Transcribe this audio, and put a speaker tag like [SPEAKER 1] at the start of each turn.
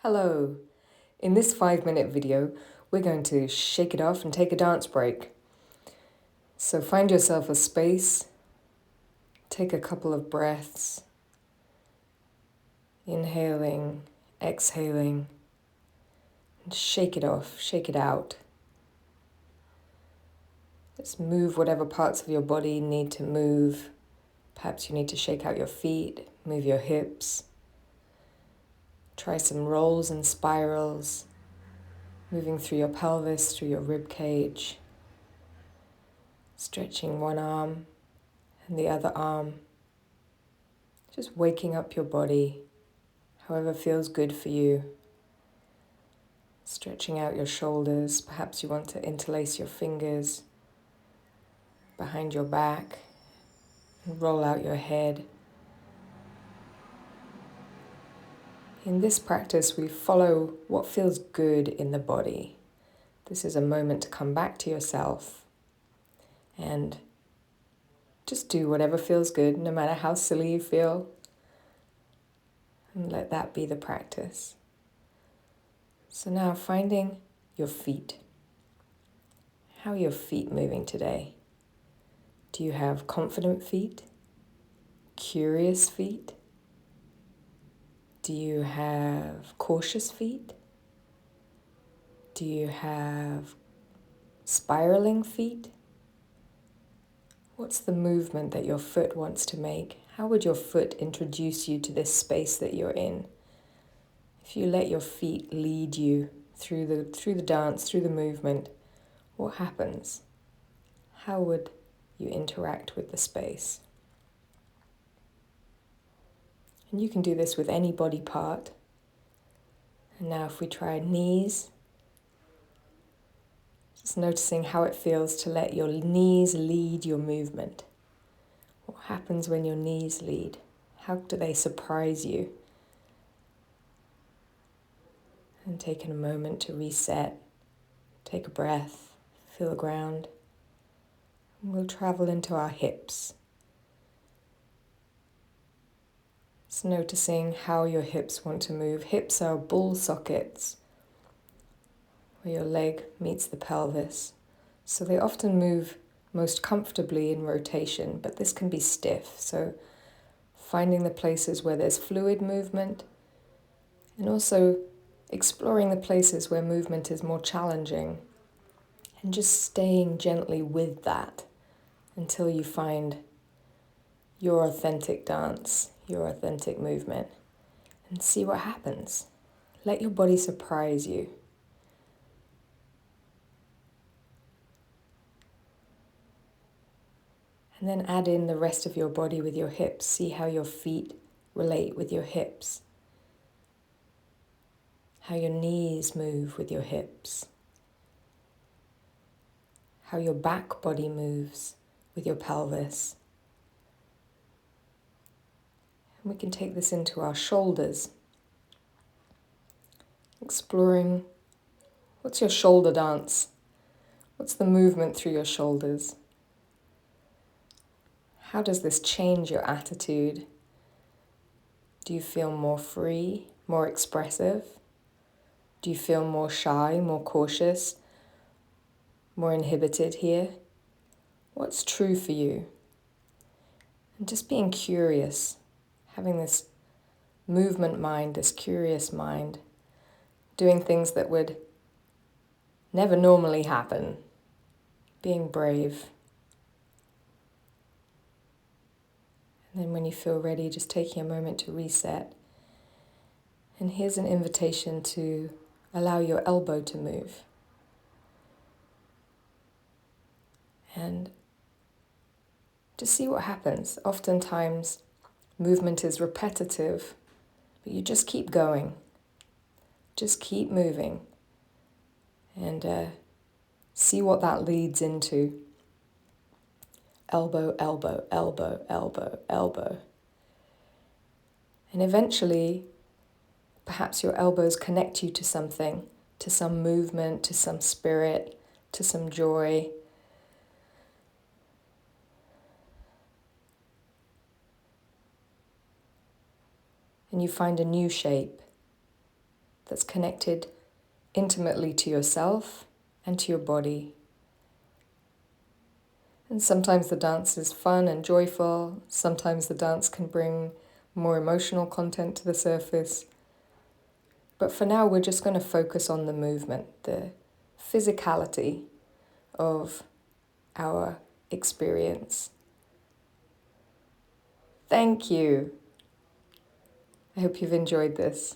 [SPEAKER 1] Hello. In this 5-minute video, we're going to shake it off and take a dance break. So find yourself a space, take a couple of breaths, inhaling, exhaling, and shake it off, shake it out. Just move whatever parts of your body need to move. Perhaps you need to shake out your feet, move your hips. Try some rolls and spirals, moving through your pelvis, through your rib cage. Stretching one arm and the other arm. Just waking up your body, however feels good for you. Stretching out your shoulders. Perhaps you want to interlace your fingers behind your back and roll out your head. In this practice, we follow what feels good in the body. This is a moment to come back to yourself and just do whatever feels good, no matter how silly you feel. And let that be the practice. So now finding your feet. How are your feet moving today? Do you have confident feet? Curious feet? Do you have cautious feet? Do you have spiraling feet? What's the movement that your foot wants to make? How would your foot introduce you to this space that you're in? If you let your feet lead you through the dance, through the movement, what happens? How would you interact with the space? And you can do this with any body part. And now if we try knees, just noticing how it feels to let your knees lead your movement. What happens when your knees lead? How do they surprise you? And taking a moment to reset, take a breath, feel the ground. And we'll travel into our hips. Just noticing how your hips want to move. Hips are ball sockets, where your leg meets the pelvis. So they often move most comfortably in rotation, but this can be stiff. So finding the places where there's fluid movement, and also exploring the places where movement is more challenging, and just staying gently with that until you find your authentic dance, your authentic movement, and see what happens. Let your body surprise you. And then add in the rest of your body with your hips. See how your feet relate with your hips. How your knees move with your hips. How your back body moves with your pelvis. And we can take this into our shoulders. Exploring, what's your shoulder dance? What's the movement through your shoulders? How does this change your attitude? Do you feel more free, more expressive? Do you feel more shy, more cautious, more inhibited here? What's true for you? And just being curious, having this movement mind, this curious mind, doing things that would never normally happen, being brave. And then when you feel ready, just taking a moment to reset. And here's an invitation to allow your elbow to move. And just see what happens. Oftentimes, movement is repetitive, but you just keep going. Just keep moving. And see what that leads into. Elbow, elbow, elbow, elbow, elbow. And eventually, perhaps your elbows connect you to something, to some movement, to some spirit, to some joy. And you find a new shape that's connected intimately to yourself and to your body. And sometimes the dance is fun and joyful. Sometimes the dance can bring more emotional content to the surface. But for now, we're just going to focus on the movement, the physicality of our experience. Thank you. I hope you've enjoyed this.